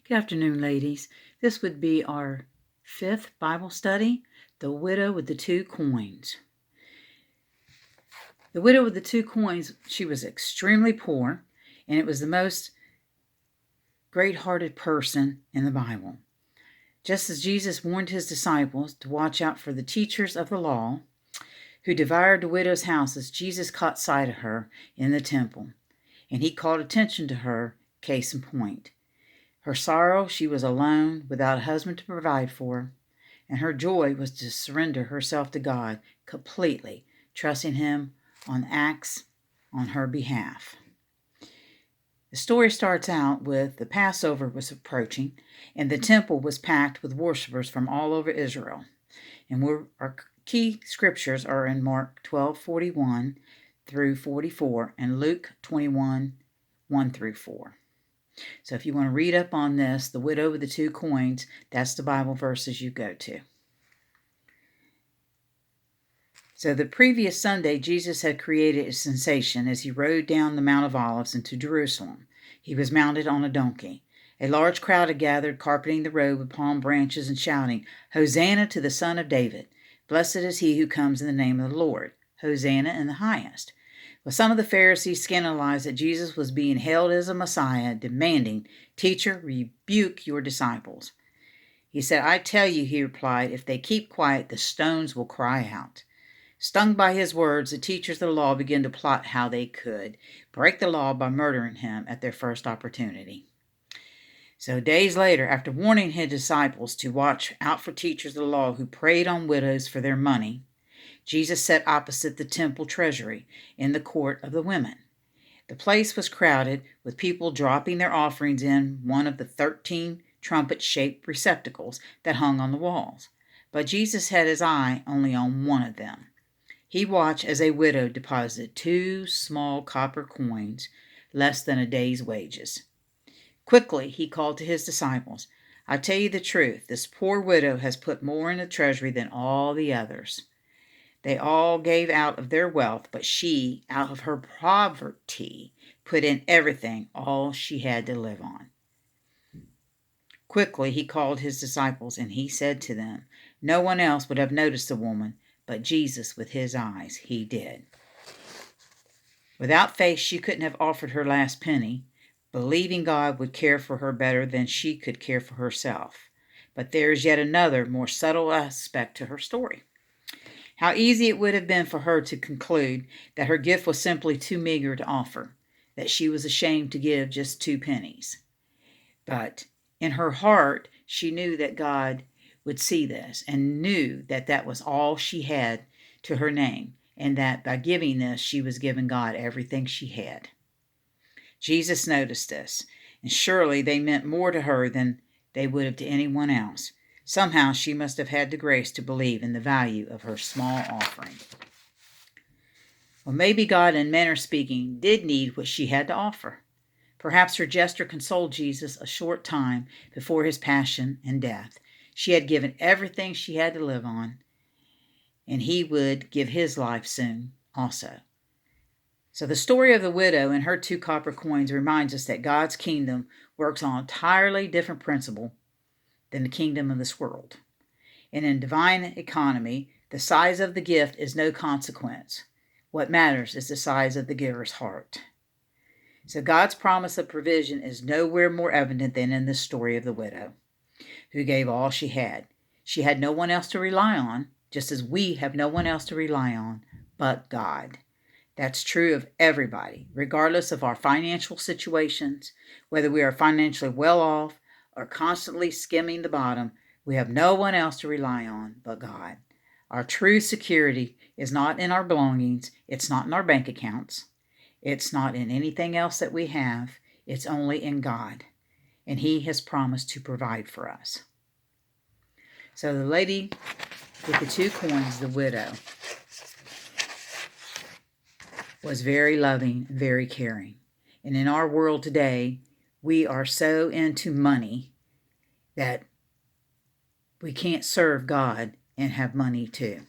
Good afternoon, ladies. This would be our 5th Bible study, The Widow with the Two Coins. The widow with the two coins, she was extremely poor, and it was the most great-hearted person in the Bible. Just as Jesus warned his disciples to watch out for the teachers of the law who devoured the widow's houses, Jesus caught sight of her in the temple, and he called attention to her, case in point. Her sorrow, she was alone, without a husband to provide for her, and her joy was to surrender herself to God completely, trusting him on acts on her behalf. The story starts out with the Passover was approaching, and the temple was packed with worshipers from all over Israel. And our key scriptures are in Mark 12:41 through 44 and Luke 21, 1 through 4. So if you want to read up on this, the widow with the two coins, that's the Bible verses you go to. So the previous Sunday, Jesus had created a sensation as he rode down the Mount of Olives into Jerusalem. He was mounted on a donkey. A large crowd had gathered, carpeting the road with palm branches and shouting, "Hosanna to the Son of David! Blessed is he who comes in the name of the Lord! Hosanna in the highest!" Well, some of the Pharisees scandalized that Jesus was being hailed as a Messiah, demanding, "Teacher, rebuke your disciples." He said, "I tell you," he replied, "if they keep quiet, the stones will cry out." Stung by his words, the teachers of the law began to plot how they could break the law by murdering him at their first opportunity. So days later, after warning his disciples to watch out for teachers of the law who preyed on widows for their money, Jesus sat opposite the temple treasury in the court of the women. The place was crowded with people dropping their offerings in one of the 13 trumpet-shaped receptacles that hung on the walls. But Jesus had his eye only on one of them. He watched as a widow deposited 2 small copper coins, less than a day's wages. Quickly, he called to his disciples, "I tell you the truth, this poor widow has put more in the treasury than all the others. They all gave out of their wealth, but she, out of her poverty, put in everything, all she had to live on." Quickly, he called his disciples, and he said to them, "No one else would have noticed the woman, but Jesus, with his eyes, he did." Without faith, she couldn't have offered her last penny, believing God would care for her better than she could care for herself. But there is yet another, more subtle aspect to her story. How easy it would have been for her to conclude that her gift was simply too meager to offer, that she was ashamed to give just 2 pennies. But in her heart, she knew that God would see this and knew that that was all she had to her name, and that by giving this, she was giving God everything she had. Jesus noticed this, and surely they meant more to her than they would have to anyone else. Somehow she must have had the grace to believe in the value of her small offering. Well, maybe God, in manner speaking, did need what she had to offer. Perhaps her gesture consoled Jesus a short time before his passion and death. She had given everything she had to live on, and he would give his life soon also. So the story of the widow and her 2 copper coins reminds us that God's kingdom works on an entirely different principle than the kingdom of this world. And in divine economy, the size of the gift is no consequence. What matters is the size of the giver's heart. So God's promise of provision is nowhere more evident than in this story of the widow, who gave all she had. She had no one else to rely on, just as we have no one else to rely on but God. That's true of everybody, regardless of our financial situations, whether we are financially well off or constantly skimming the bottom. We have no one else to rely on but God. Our true security is not in our belongings. It's not in our bank accounts. It's not in anything else that we have. It's only in God. And he has promised to provide for us. So the lady with the 2 coins, the widow, was very loving and very caring. And in our world today, we are so into money that we can't serve God and have money too.